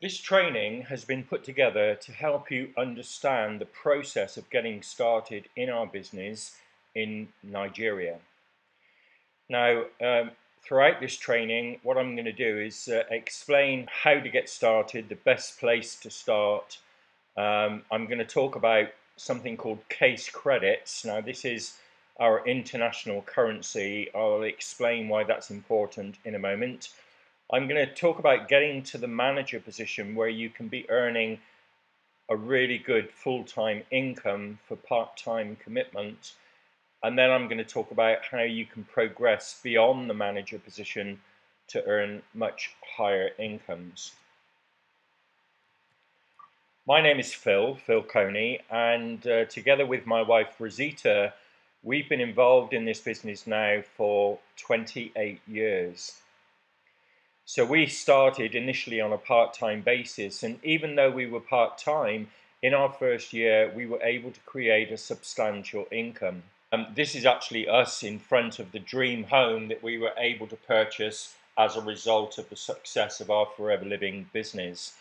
This training has been put together to help you understand the process of getting started in our business in Nigeria. Now, throughout this training, what I'm going to do is explain how to get started, the best place to start. I'm going to talk about something called case credits. Now, this is our international currency. I'll explain why that's important in a moment. I'm going to talk about getting to the manager position where you can be earning a really good full-time income for part-time commitment. And then I'm going to talk about how you can progress beyond the manager position to earn much higher incomes. My name is Phil Coney, and together with my wife Rosita, we've been involved in this business now for 28 years. So we started initially on a part-time basis, and even though we were part-time, in our first year we were able to create a substantial income. This is actually us in front of the dream home that we were able to purchase as a result of the success of our Forever Living business.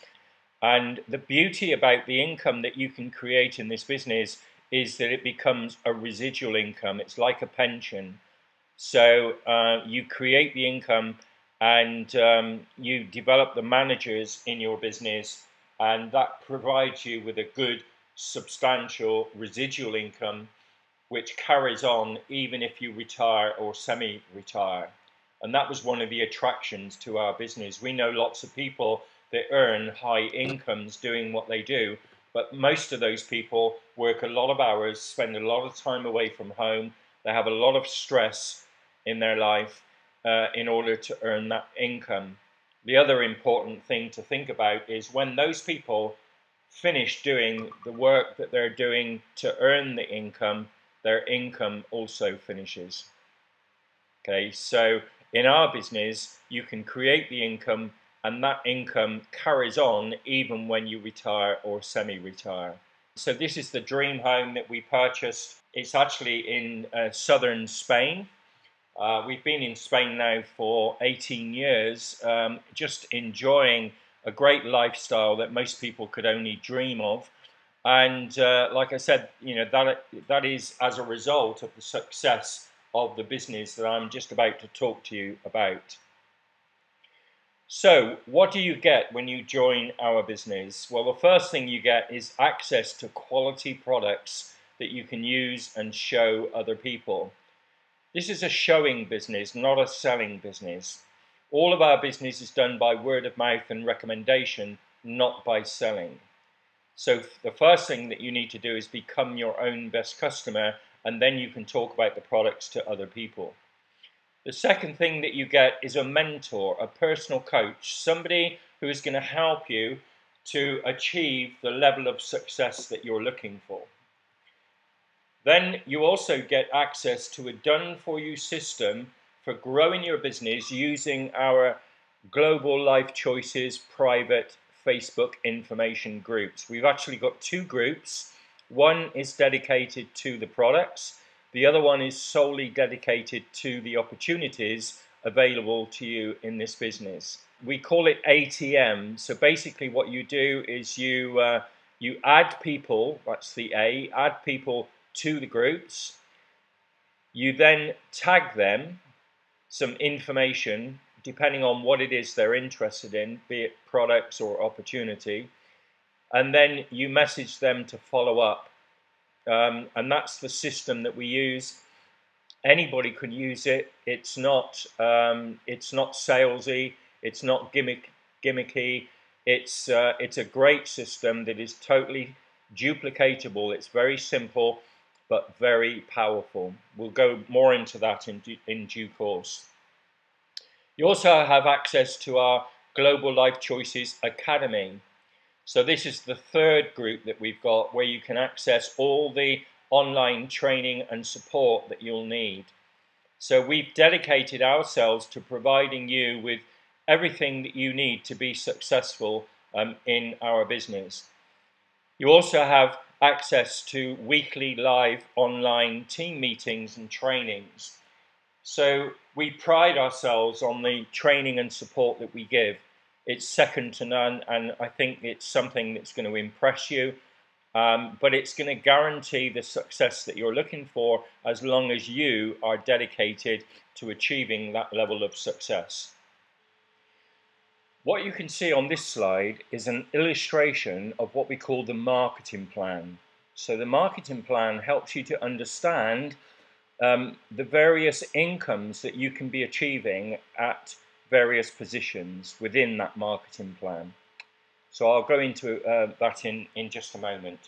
And the beauty about the income that you can create in this business is that it becomes a residual income. It's like a pension. So you create the income and you develop the managers in your business, and that provides you with a good substantial residual income which carries on even if you retire or semi-retire. And that was one of the attractions to our business. We know lots of people that earn high incomes doing what they do, but most of those people work a lot of hours, spend a lot of time away from home. They have a lot of stress in their life in order to earn that income. The other important thing to think about is when those people finish doing the work that they're doing to earn the income, their income also finishes. Okay, so in our business, you can create the income and that income carries on even when you retire or semi-retire. So this is the dream home that we purchased. It's actually in southern Spain. We've been in Spain now for 18 years, just enjoying a great lifestyle that most people could only dream of. And like I said, that is as a result of the success of the business that I'm just about to talk to you about. So what do you get when you join our business? Well, the first thing you get is access to quality products that you can use and show other people. This is a showing business, not a selling business. All of our business is done by word of mouth and recommendation, not by selling. So the first thing that you need to do is become your own best customer, and then you can talk about the products to other people. The second thing that you get is a mentor, a personal coach, somebody who is going to help you to achieve the level of success that you're looking for. Then you also get access to a done-for-you system for growing your business using our Global Life Choices private Facebook information groups. We've actually got two groups. One is dedicated to the products. The other one is solely dedicated to the opportunities available to you in this business. We call it ATM. So basically what you do is you add people, that's the A, add people to the groups. You then tag them some information depending on what it is they're interested in, be it products or opportunity, and then you message them to follow up. And that's the system that we use. Anybody can use it. It's not salesy. It's not gimmicky. It's a great system that is totally duplicatable. It's very simple, but very powerful. We'll go more into that in due course. You also have access to our Global Life Choices Academy. So this is the third group that we've got where you can access all the online training and support that you'll need. So we've dedicated ourselves to providing you with everything that you need to be successful in our business. You also have access to weekly live online team meetings and trainings. So we pride ourselves on the training and support that we give. It's second to none, and I think it's something that's going to impress you. But it's going to guarantee the success that you're looking for as long as you are dedicated to achieving that level of success. What you can see on this slide is an illustration of what we call the marketing plan. So the marketing plan helps you to understand the various incomes that you can be achieving at various positions within that marketing plan. So I'll go into that in just a moment.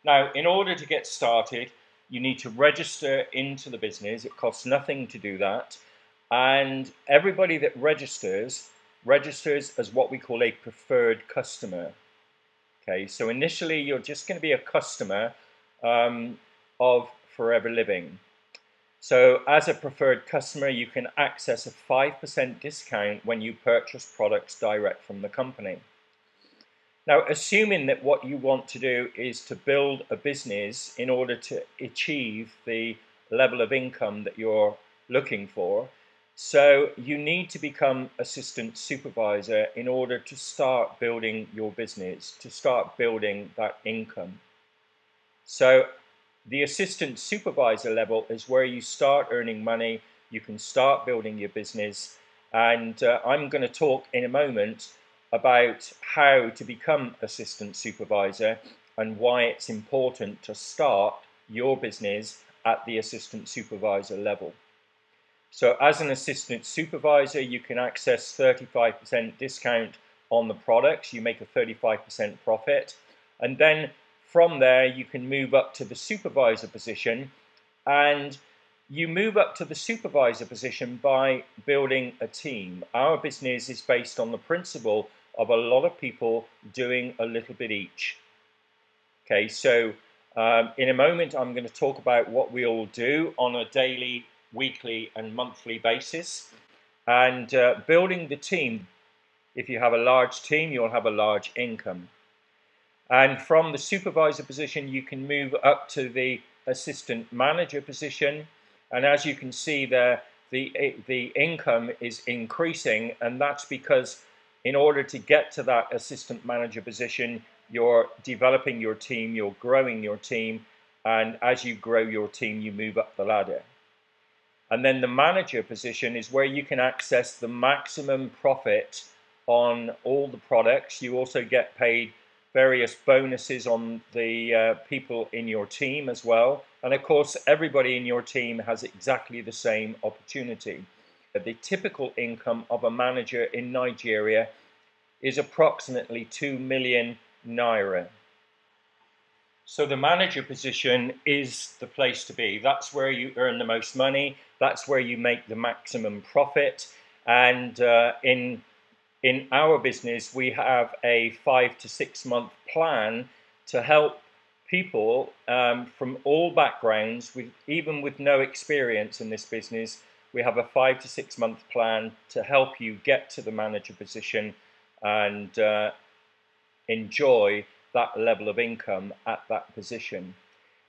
Now, in order to get started, you need to register into the business. It costs nothing to do that. And everybody that registers as what we call a preferred customer. Okay, so initially you're just going to be a customer of Forever Living. So as a preferred customer, you can access a 5% discount when you purchase products direct from the company. Now, assuming that what you want to do is to build a business in order to achieve the level of income that you're looking for, so you need to become assistant supervisor in order to start building your business, to start building that income. So the assistant supervisor level is where you start earning money, you can start building your business, and I'm going to talk in a moment about how to become assistant supervisor and why it's important to start your business at the assistant supervisor level. So as an assistant supervisor, you can access 35% discount on the products. You make a 35% profit. And then from there, you can move up to the supervisor position. And you move up to the supervisor position by building a team. Our business is based on the principle of a lot of people doing a little bit each. Okay, so in a moment, I'm going to talk about what we all do on a daily, weekly and monthly basis, and building the team. If you have a large team, you'll have a large income. And from the supervisor position, you can move up to the assistant manager position. And as you can see there, the income is increasing, and that's because in order to get to that assistant manager position, you're developing your team, you're growing your team, and as you grow your team, you move up the ladder. And then the manager position is where you can access the maximum profit on all the products. You also get paid various bonuses on the people in your team as well. And of course, everybody in your team has exactly the same opportunity. The typical income of a manager in Nigeria is approximately 2 million naira. So the manager position is the place to be. That's where you earn the most money. That's where you make the maximum profit. And in our business, we have a 5 to 6 month plan to help people from all backgrounds, even with no experience in this business. We have a 5 to 6 month plan to help you get to the manager position and enjoy that level of income at that position.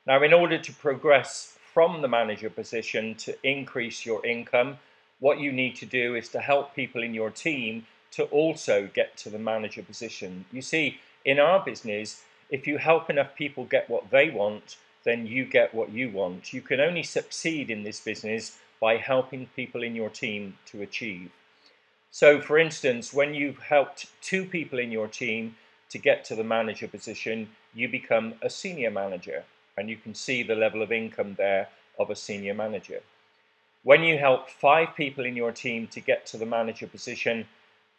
Now, in order to progress from the manager position to increase your income, what you need to do is to help people in your team to also get to the manager position. You see, in our business, if you help enough people get what they want, then you get what you want. You can only succeed in this business by helping people in your team to achieve. So, for instance, when you've helped 2 people in your team to get to the manager position, you become a senior manager, and you can see the level of income there of a senior manager. When you help 5 people in your team to get to the manager position,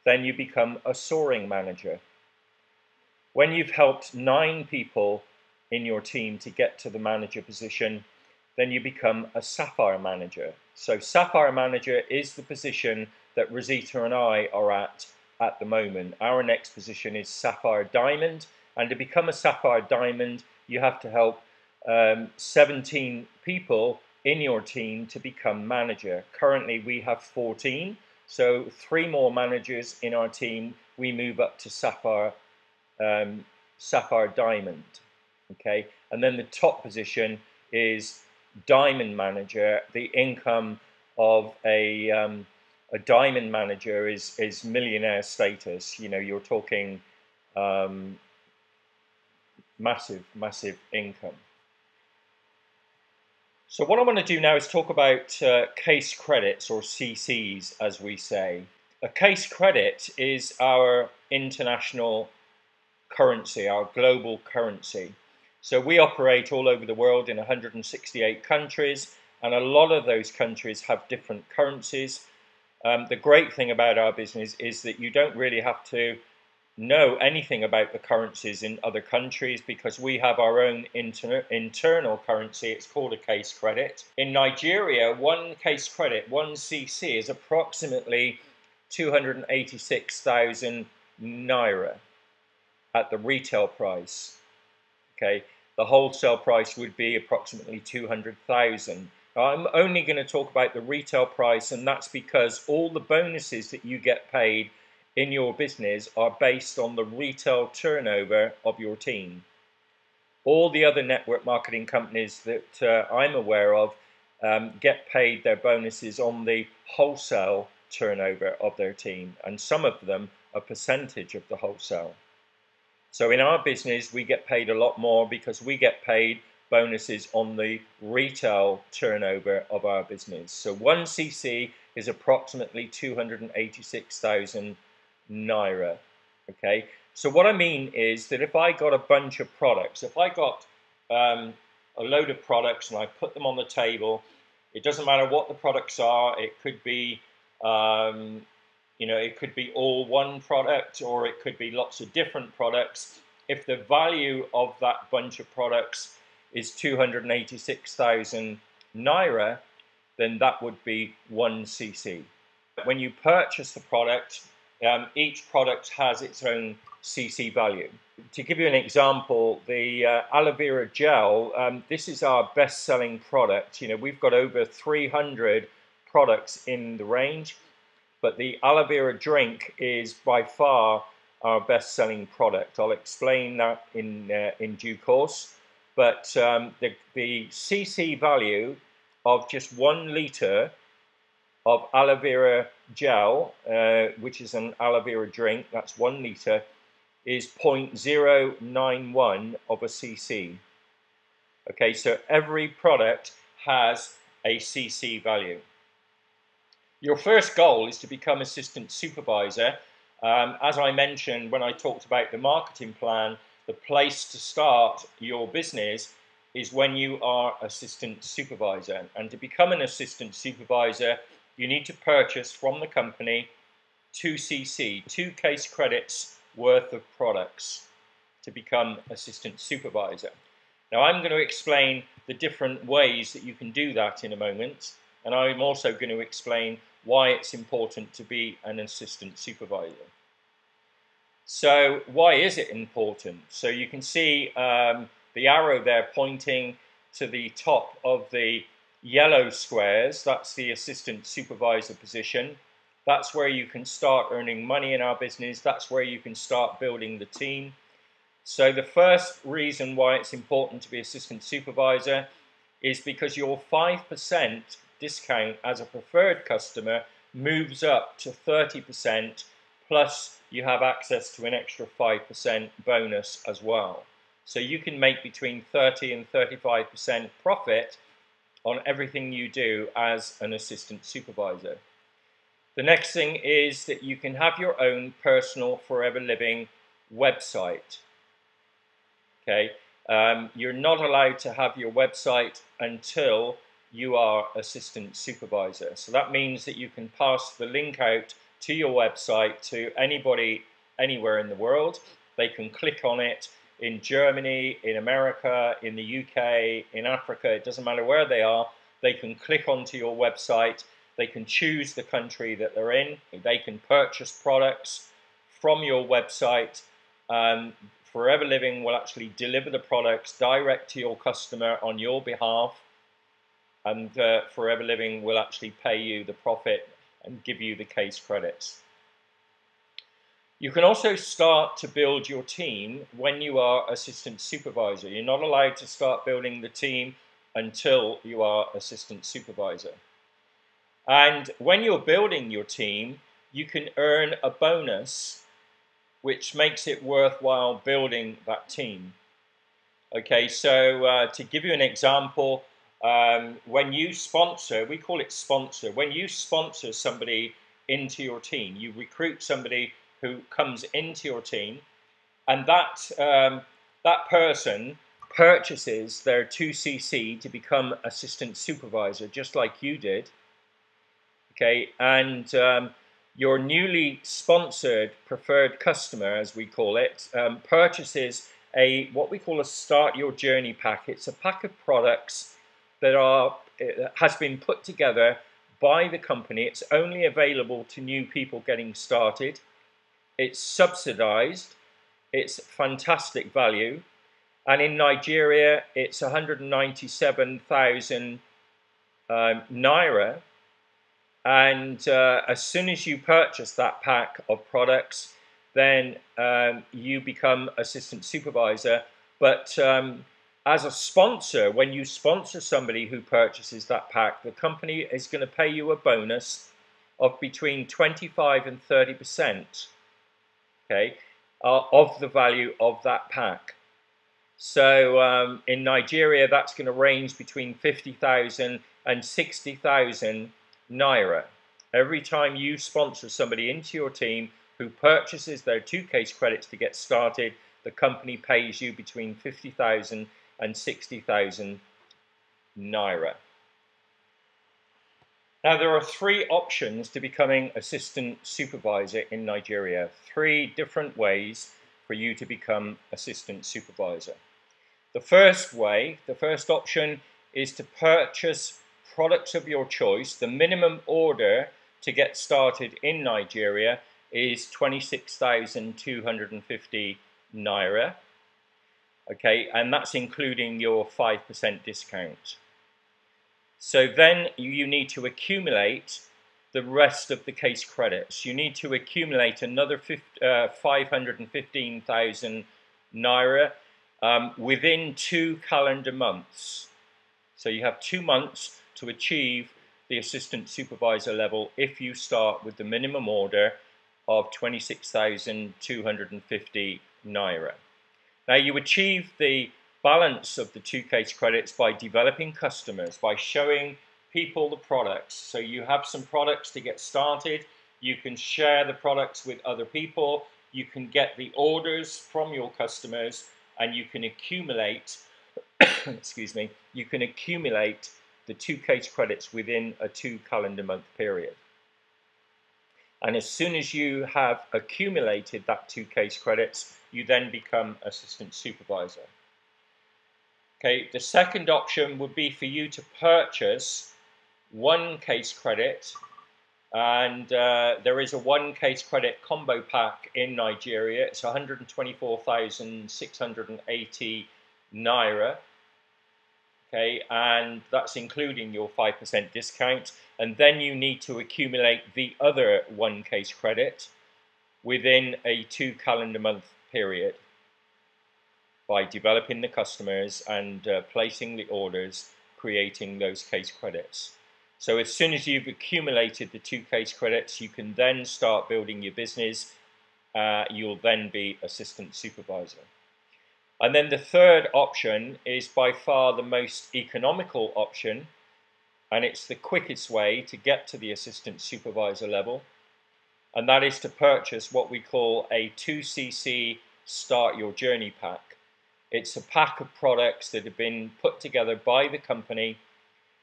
then you become a soaring manager. When you've helped 9 people in your team to get to the manager position, then you become a sapphire manager. So sapphire manager is the position that Rosita and I are at the moment. Our next position is sapphire diamond, and to become a sapphire diamond, you have to help 17 people in your team to become manager. Currently, we have 14, so 3 more managers in our team. We move up to sapphire diamond. Okay, and then the top position is diamond manager. The income of a a diamond manager is millionaire status. You know, you're talking massive income. So what I want to do now is talk about case credits, or CCs as we say. A case credit is our international currency, our global currency. So we operate all over the world in 168 countries, and a lot of those countries have different currencies. The great thing about our business is that you don't really have to know anything about the currencies in other countries, because we have our own internal currency. It's called a case credit. In Nigeria, one case credit, one CC, is approximately 286,000 naira at the retail price. Okay, the wholesale price would be approximately 200,000. Now, I'm only going to talk about the retail price, and that's because all the bonuses that you get paid in your business are based on the retail turnover of your team. All the other network marketing companies that I'm aware of get paid their bonuses on the wholesale turnover of their team, and some of them a percentage of the wholesale. So in our business, we get paid a lot more because we get paid bonuses on the retail turnover of our business. So one CC is approximately 286,000 naira. Okay, so what I mean is that if I got a bunch of products, if I got a load of products and I put them on the table, it doesn't matter what the products are. It could be you know, it could be all one product, or it could be lots of different products. If the value of that bunch of products is 286,000 naira, then that would be 1 CC. When you purchase the product, each product has its own CC value. To give you an example, the aloe vera gel, this is our best-selling product. You know, we've got over 300 products in the range, but the aloe vera drink is by far our best-selling product. I'll explain that in due course. But the CC value of just 1 litre of aloe vera gel, which is an aloe vera drink, that's 1 litre, is 0.091 of a CC. Okay, so every product has a CC value. Your first goal is to become assistant supervisor. As I mentioned when I talked about the marketing plan, the place to start your business is when you are assistant supervisor. And to become an assistant supervisor, you need to purchase from the company 2 CC, 2 case credits worth of products to become assistant supervisor. Now I'm going to explain the different ways that you can do that in a moment, and I'm also going to explain why it's important to be an assistant supervisor. So why is it important? So you can see the arrow there pointing to the top of the yellow squares. That's the assistant supervisor position. That's where you can start earning money in our business. That's where you can start building the team. So the first reason why it's important to be assistant supervisor is because your 5% discount as a preferred customer moves up to 30%, plus you have access to an extra 5% bonus as well. So you can make between 30 and 35% profit on everything you do as an assistant supervisor. The next thing is that you can have your own personal Forever Living website. Okay, you're not allowed to have your website until you are assistant supervisor. So that means that you can pass the link out to your website to anybody anywhere in the world. They can click on it in Germany, in America, in the UK, in Africa. It doesn't matter where they are. They can click onto your website. They can choose the country that they're in. They can purchase products from your website. Forever Living will actually deliver the products direct to your customer on your behalf, and Forever Living will actually pay you the profit and give you the case credits. You can also start to build your team when you are assistant supervisor. You're not allowed to start building the team until you are assistant supervisor. And when you're building your team, you can earn a bonus which makes it worthwhile building that team. Okay, so to give you an example, when you sponsor, we call it sponsor, when you sponsor somebody into your team, you recruit somebody who comes into your team, and that person purchases their 2cc to become assistant supervisor, just like you did. Okay, and your newly sponsored preferred customer, as we call it, purchases what we call a Start Your Journey pack. It's a pack of products that has been put together by the company. It's only available to new people getting started. It's subsidized. It's fantastic value. And in Nigeria, it's 197,000 naira. And as soon as you purchase that pack of products, then you become assistant supervisor. But as a sponsor, when you sponsor somebody who purchases that pack, the company is going to pay you a bonus of between 25 and 30%, okay, of the value of that pack. So in Nigeria, that's going to range between 50,000 and 60,000 naira. Every time you sponsor somebody into your team who purchases their 2 case credits to get started, the company pays you between 50,000 and 60,000 naira. Now, there are 3 options to becoming assistant supervisor in Nigeria. 3 different ways for you to become assistant supervisor. The first way, the first option, is to purchase products of your choice. The minimum order to get started in Nigeria is 26,250 naira. Okay, and that's including your 5% discount. So then you need to accumulate the rest of the case credits. You need to accumulate another 515,000 naira within 2 calendar months. So you have 2 months to achieve the assistant supervisor level if you start with the minimum order of 26,250 naira. Now, you achieve the balance of the 2 case credits by developing customers, by showing people the products. So you have some products to get started. You can share the products with other people. You can get the orders from your customers, and you can accumulate excuse me, you can accumulate the 2 case credits within a 2 calendar month period. And as soon as you have accumulated that 2 case credits, you then become assistant supervisor. Okay, the second option would be for you to purchase 1 case credit, and there is a 1 case credit combo pack in Nigeria. It's 124,680 naira. Okay, and that's including your 5% discount, and then you need to accumulate the other 1 case credit within a 2 calendar month period by developing the customers and placing the orders, creating those case credits. So as soon as you've accumulated the 2 case credits, you can then start building your business. You'll then be assistant supervisor. And then the third option is by far the most economical option, and it's the quickest way to get to the assistant supervisor level, and that is to purchase what we call a 2cc Start Your Journey pack. It's a pack of products that have been put together by the company.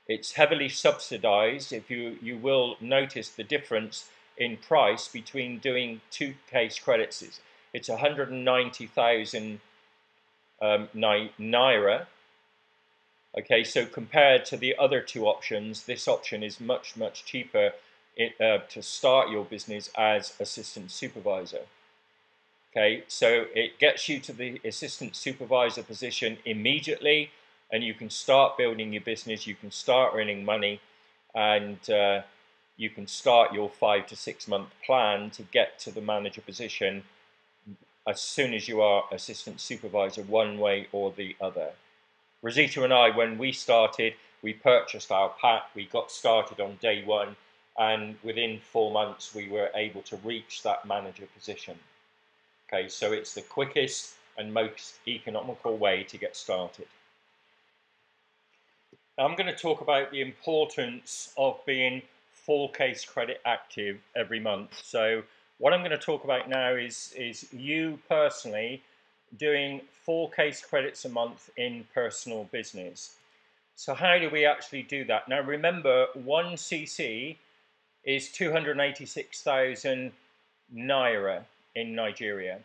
It's heavily subsidized. If you will notice the difference in price between doing 2 case credits. It's 190,000 naira. Okay, so compared to the other 2 options, this option is much cheaper to start your business as assistant supervisor. Okay, so it gets you to the assistant supervisor position immediately, and you can start building your business, you can start earning money, and you can start your 5 to 6 month plan to get to the manager position as soon as you are assistant supervisor, one way or the other. Rosita and I, when we started, we purchased our pack, we got started on day 1, and within 4 months we were able to reach that manager position. Okay, so it's the quickest and most economical way to get started. I'm going to talk about the importance of being full case credit active every month. So what I'm going to talk about now is you personally doing 4 case credits a month in personal business. So how do we actually do that? Now remember, 1 cc is 286,000 naira in Nigeria.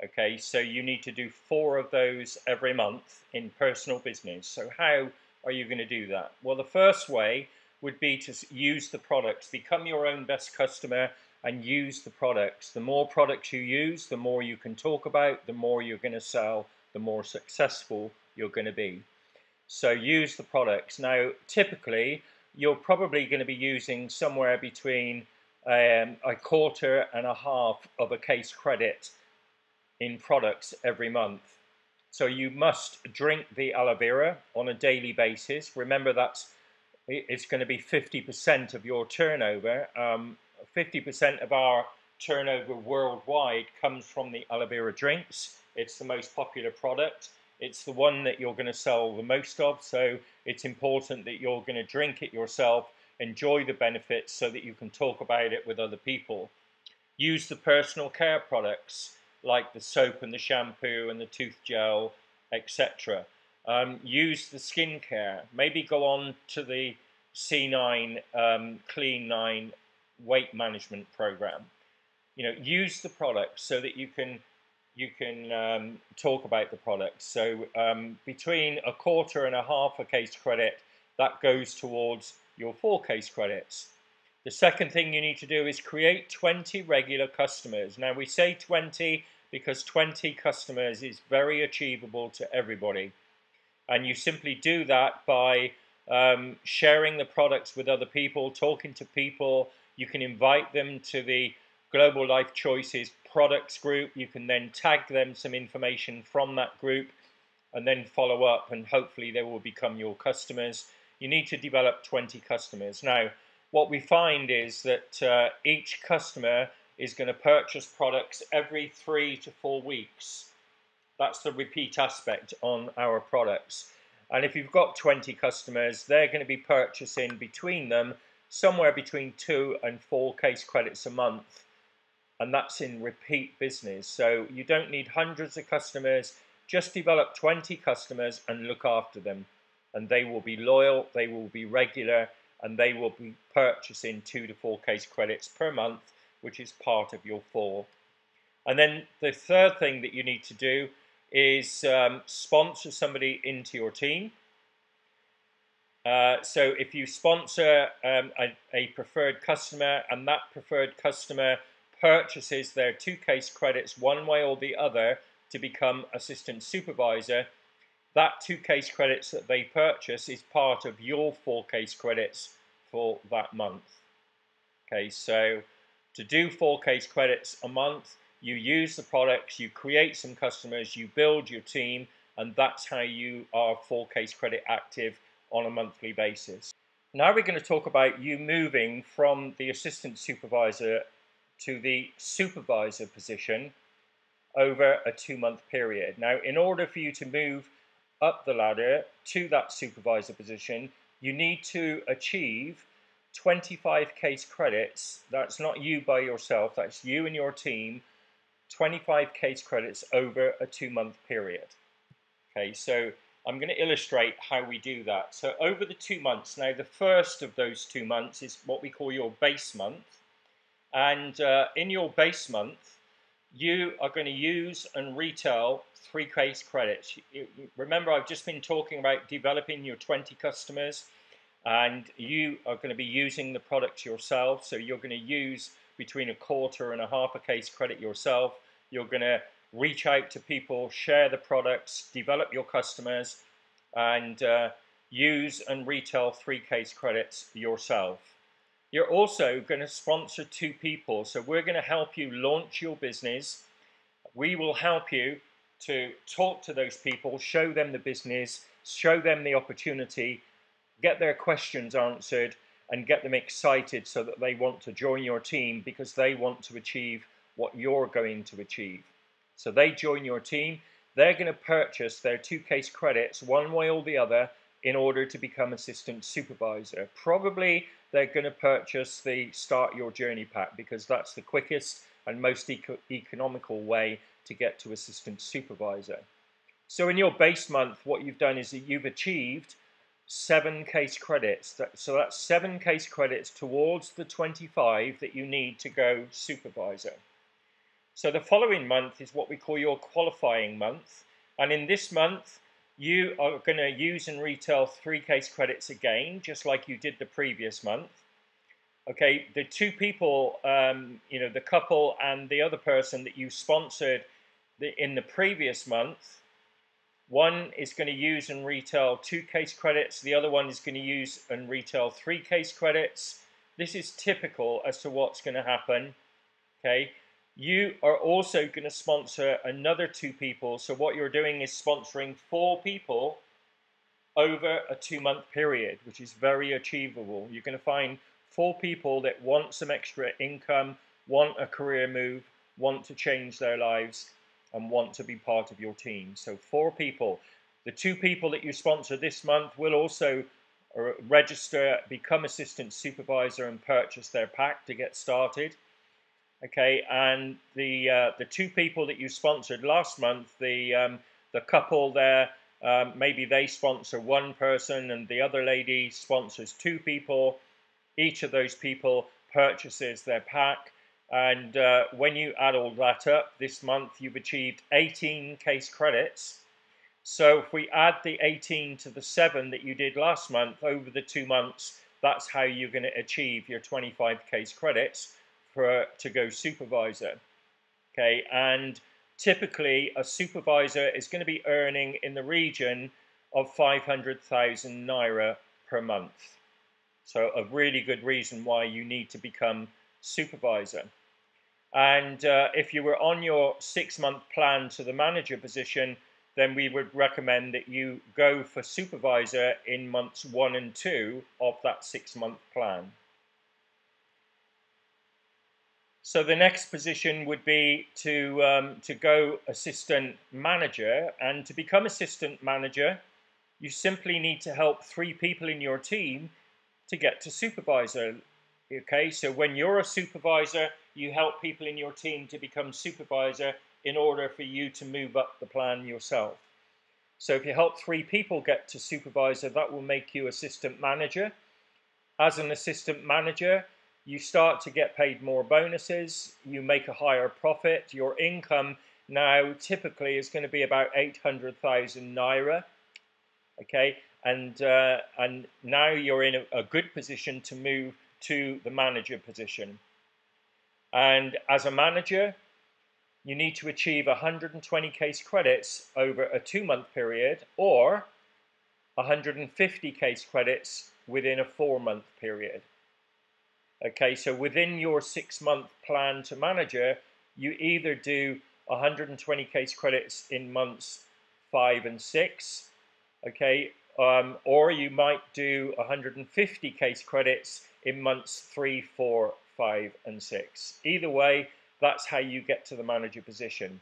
Okay, so you need to do 4 of those every month in personal business. So how are you going to do that? Well, the first way would be to use the products, become your own best customer and use the products. The more products you use, the more you can talk about, the more you're going to sell, the more successful you're going to be. So use the products. Now, typically, you're probably going to be using somewhere between a quarter and a half of a case credit in products every month. So you must drink the aloe vera on a daily basis. Remember, it's going to be 50% of your turnover. 50% of our turnover worldwide comes from the aloe vera drinks. It's the most popular product. It's the one that you're going to sell the most of, so it's important that you're going to drink it yourself, enjoy the benefits so that you can talk about it with other people. Use the personal care products like the soap and the shampoo and the tooth gel, etc. Use the skincare. Maybe go on to the C9 Clean 9 weight management program. Use the products so that you can talk about the products. So between a quarter and a half a case credit, that goes towards your 4 case credits. The second thing you need to do is create 20 regular customers. Now we say 20 because 20 customers is very achievable to everybody. And you simply do that by sharing the products with other people, talking to people. You can invite them to the Global Life Choices products group. You can then tag them some information from that group and then follow up, and hopefully they will become your customers. You need to develop 20 customers. Now, what we find is that each customer is going to purchase products every 3 to 4 weeks. That's the repeat aspect on our products. And if you've got 20 customers, they're going to be purchasing between them somewhere between 2 and 4 case credits a month. And that's in repeat business. So you don't need hundreds of customers. Just develop 20 customers and look after them. And they will be loyal, they will be regular, and they will be purchasing 2 to 4 case credits per month, which is part of your 4. And then the third thing that you need to do is sponsor somebody into your team. So if you sponsor a preferred customer and that preferred customer purchases their 2 case credits one way or the other to become assistant supervisor, that 2 case credits that they purchase is part of your 4 case credits for that month. Okay, so to do 4 case credits a month, you use the products, you create some customers, you build your team, and that's how you are 4 case credit active on a monthly basis. Now we're going to talk about you moving from the assistant supervisor to the supervisor position over a 2-month period. Now, in order for you to move up the ladder to that supervisor position, you need to achieve 25 case credits. That's not you by yourself, that's you and your team, 25 case credits over a 2-month period. Okay, so I'm going to illustrate how we do that. So over the 2 months, now the first of those 2 months is what we call your base month. And in your base month, you are going to use and retail 3 case credits. Remember, I've just been talking about developing your 20 customers, and you are going to be using the products yourself. So you're going to use between a quarter and a half a case credit yourself. You're going to reach out to people, share the products, develop your customers, and use and retail 3 case credits yourself. You're also going to sponsor 2 people. So we're going to help you launch your business. We will help you to talk to those people, show them the business, show them the opportunity, get their questions answered, and get them excited so that they want to join your team because they want to achieve what you're going to achieve. So they join your team, they're going to purchase their 2 case credits one way or the other in order to become assistant supervisor. Probably they're going to purchase the Start Your Journey pack because that's the quickest and most economical way to get to assistant supervisor. So in your base month, what you've done is that you've achieved 7 case credits. So that's 7 case credits towards the 25 that you need to go supervisor. So the following month is what we call your qualifying month. And in this month, you are going to use and retail 3 case credits again, just like you did the previous month. Okay, the 2 people, the couple and the other person that you sponsored in the previous month, one is going to use and retail 2 case credits. The other one is going to use and retail 3 case credits. This is typical as to what's going to happen. Okay. You are also going to sponsor another 2 people. So what you're doing is sponsoring 4 people over a 2-month period, which is very achievable. You're going to find 4 people that want some extra income, want a career move, want to change their lives, and want to be part of your team. So 4 people. The 2 people that you sponsor this month will also register, become assistant supervisor, and purchase their pack to get started. Okay, and the 2 people that you sponsored last month, the couple there, maybe they sponsor 1 person and the other lady sponsors 2 people. Each of those people purchases their pack. And when you add all that up, this month you've achieved 18 case credits. So if we add the 18 to the 7 that you did last month over the 2 months, that's how you're going to achieve your 25 case credits to go supervisor. Okay, and typically a supervisor is going to be earning in the region of 500,000 naira per month. So a really good reason why you need to become supervisor. And if you were on your 6-month plan to the manager position, then we would recommend that you go for supervisor in months 1 and 2 of that 6-month plan. So the next position would be to go assistant manager. And to become assistant manager, you simply need to help 3 people in your team to get to supervisor. Okay, so when you're a supervisor, you help people in your team to become supervisor in order for you to move up the plan yourself. So if you help 3 people get to supervisor, that will make you assistant manager. As an assistant manager, you start to get paid more bonuses, you make a higher profit. Your income now typically is going to be about 800,000 naira. Okay, and now you're in a good position to move to the manager position. And as a manager, you need to achieve 120 case credits over a 2-month period, or 150 case credits within a 4-month period. Okay, so within your 6-month plan to manager, you either do 120 case credits in months 5 and 6, okay, or you might do 150 case credits in months 3, 4, 5, and 6. Either way, that's how you get to the manager position.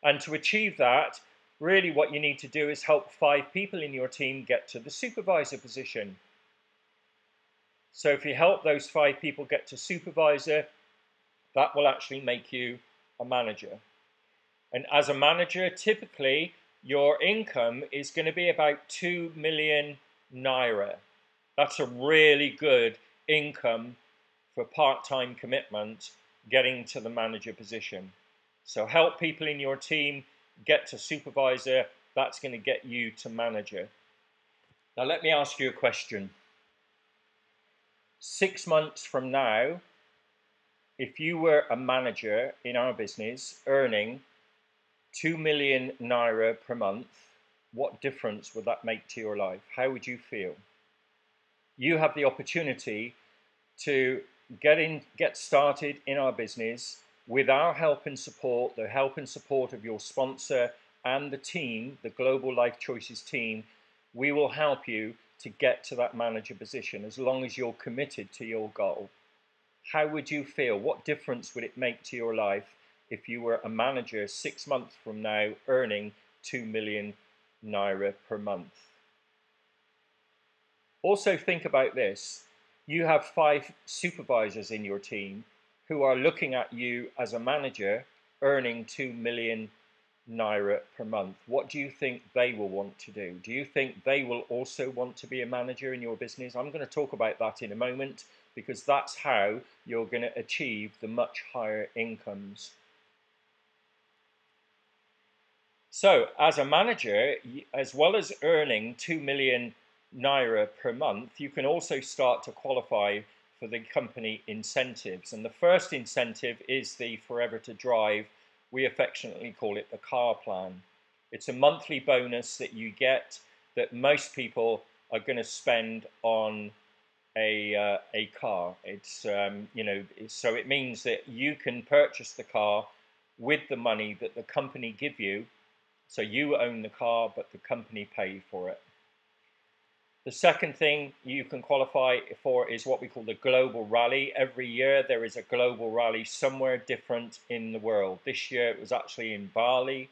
And to achieve that, really what you need to do is help 5 people in your team get to the supervisor position. So if you help those 5 people get to supervisor, that will actually make you a manager. And as a manager, typically your income is going to be about 2 million naira. That's a really good income for part-time commitment getting to the manager position. So help people in your team get to supervisor. That's going to get you to manager. Now let me ask you a question. 6 months from now, if you were a manager in our business earning 2 million naira per month, what difference would that make to your life? How would you feel? You have the opportunity to get started in our business with our help and support, the help and support of your sponsor and the team, the Global Life Choices team. We will help you to get to that manager position as long as you're committed to your goal? How would you feel? What difference would it make to your life if you were a manager 6 months from now earning 2 million naira per month? Also think about this. You have 5 supervisors in your team who are looking at you as a manager earning 2 million naira per month. What do you think they will want to do? Do you think they will also want to be a manager in your business? I'm going to talk about that in a moment, because that's how you're going to achieve the much higher incomes. So as a manager, as well as earning 2 million naira per month, you can also start to qualify for the company incentives. And the first incentive is the Forever to Drive. We affectionately call it the car plan. It's a monthly bonus that you get that most people are going to spend on a car. It's so it means that you can purchase the car with the money that the company give you. So you own the car, but the company pay for it. The second thing you can qualify for is what we call the global rally. Every year there is a global rally somewhere different in the world. This year it was actually in Bali.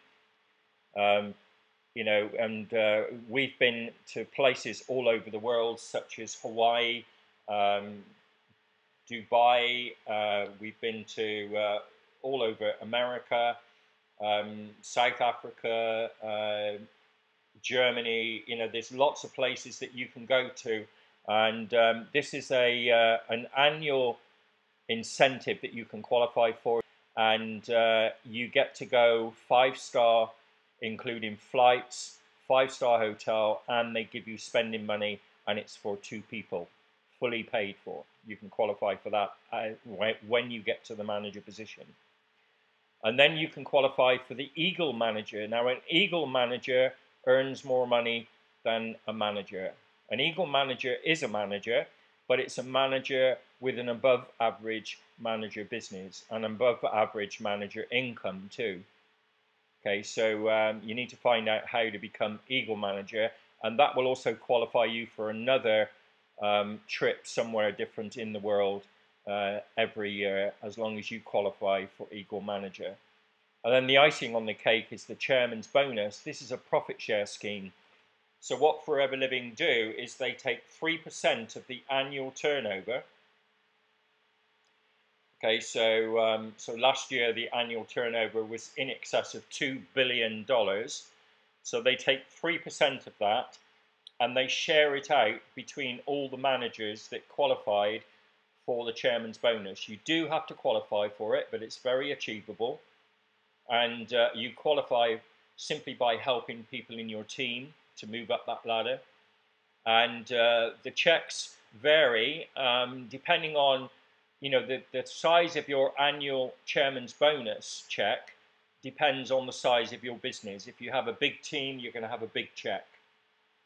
We've been to places all over the world, such as Hawaii, Dubai. We've been to all over America, South Africa, Germany. There's lots of places that you can go to, and this is an annual incentive that you can qualify for, and you get to go 5-star, including flights, 5-star hotel, and they give you spending money, and it's for 2 people, fully paid for. You can qualify for that when you get to the manager position. And then you can qualify for the Eagle Manager. Now, an Eagle Manager earns more money than a manager. An Eagle Manager is a manager, but it's a manager with an above average manager business and above average manager income too. Okay, so you need to find out how to become Eagle Manager, and that will also qualify you for another trip somewhere different in the world every year, as long as you qualify for Eagle Manager. And then the icing on the cake is the chairman's bonus. This is a profit share scheme. So what Forever Living do is they take 3% of the annual turnover. Okay, so last year the annual turnover was in excess of $2 billion. So they take 3% of that and they share it out between all the managers that qualified for the chairman's bonus. You do have to qualify for it, but it's very achievable. And you qualify simply by helping people in your team to move up that ladder. And the checks vary depending on, the size of your annual chairman's bonus check depends on the size of your business. If you have a big team, you're going to have a big check.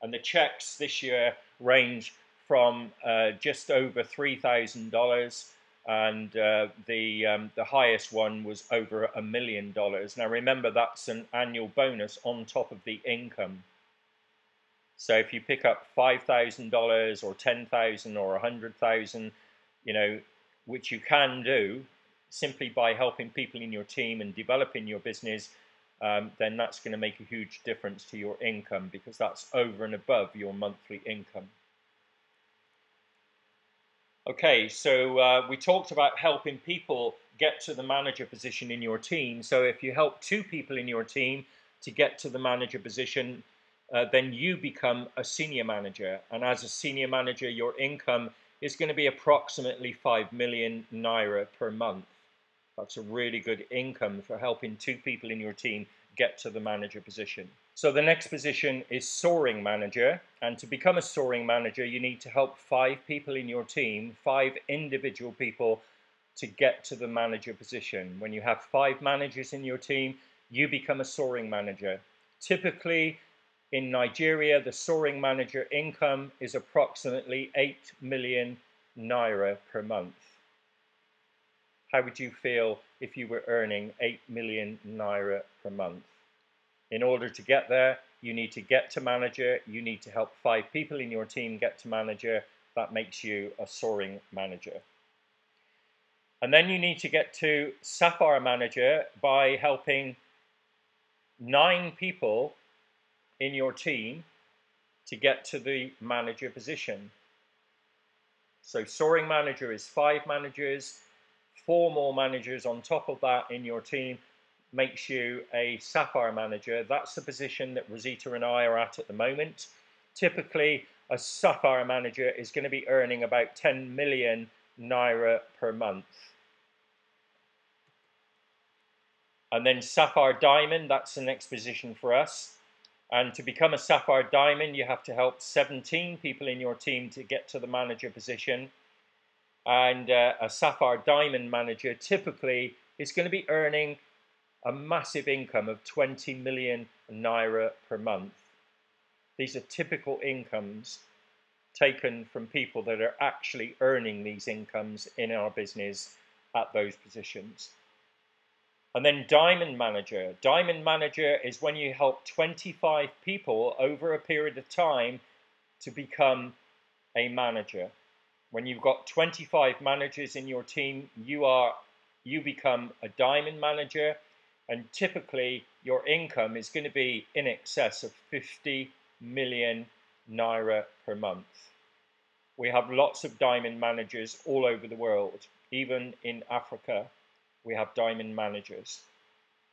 And the checks this year range from just over $3,000, and the highest one was over $1 million. Now remember, that's an annual bonus on top of the income. So if you pick up $5,000 or $10,000 or $100,000, which you can do simply by helping people in your team and developing your business, then that's going to make a huge difference to your income, because that's over and above your monthly income. Okay, so we talked about helping people get to the manager position in your team. So if you help 2 people in your team to get to the manager position, then you become a senior manager. And as a senior manager, your income is going to be approximately 5 million naira per month. That's a really good income for helping 2 people in your team get to the manager position. So the next position is soaring manager, and to become a soaring manager you need to help 5 people in your team, 5 individual people, to get to the manager position. When you have 5 managers in your team, you become a soaring manager. Typically in Nigeria, the soaring manager income is approximately 8 million naira per month. How would you feel if you were earning 8 million naira per month? In order to get there, you need to get to manager. You need to help 5 people in your team get to manager. That makes you a soaring manager. And then you need to get to Sapphire manager by helping 9 people in your team to get to the manager position. So soaring manager is 5 managers, 4 more managers on top of that in your team makes you a Sapphire manager. That's the position that Rosita and I are at the moment. Typically, a Sapphire manager is going to be earning about 10 million Naira per month. And then Sapphire Diamond, that's the next position for us. And to become a Sapphire Diamond, you have to help 17 people in your team to get to the manager position. And a Sapphire Diamond manager typically is going to be earning a massive income of 20 million Naira per month. These are typical incomes taken from people that are actually earning these incomes in our business at those positions. And then Diamond Manager. Diamond Manager is when you help 25 people over a period of time to become a manager. When you've got 25 managers in your team, you become a Diamond Manager, and typically your income is going to be in excess of 50 million Naira per month. We have lots of Diamond Managers all over the world, even in Africa. We have diamond managers.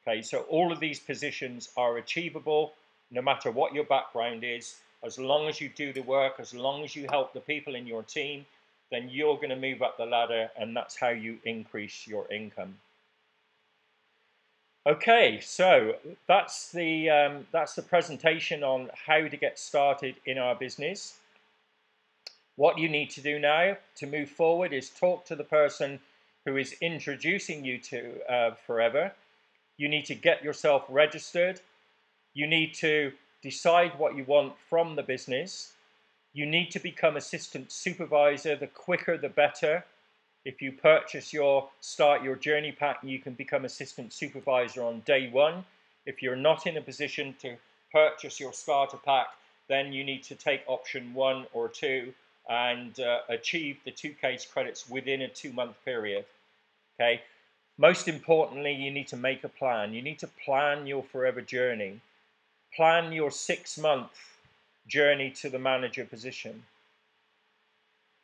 Okay, so all of these positions are achievable no matter what your background is. As long as you do the work, as long as you help the people in your team, then you're going to move up the ladder, and that's how you increase your income. Okay, so that's the presentation on how to get started in our business. What you need to do now to move forward is talk to the person who is introducing you to Forever. You need to get yourself registered. You need to decide what you want from the business. You need to become Assistant Supervisor. The quicker the better. If you start your journey pack, you can become Assistant Supervisor on day 1. If you're not in a position to purchase your starter pack, then you need to take option 1 or 2 and achieve the 2 case credits within a 2-month period. Okay. Most importantly, you need to make a plan. You need to plan your Forever journey. Plan your 6-month journey to the manager position.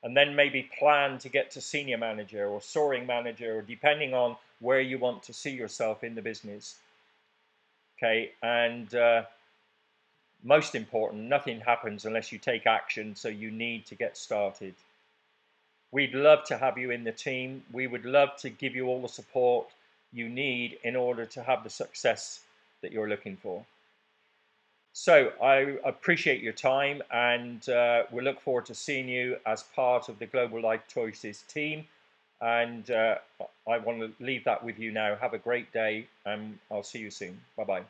And then maybe plan to get to senior manager or soaring manager, or depending on where you want to see yourself in the business. Okay, and most important, nothing happens unless you take action, so you need to get started. We'd love to have you in the team. We would love to give you all the support you need in order to have the success that you're looking for. So I appreciate your time, and we look forward to seeing you as part of the Global Life Choices team. And I want to leave that with you now. Have a great day, and I'll see you soon. Bye-bye.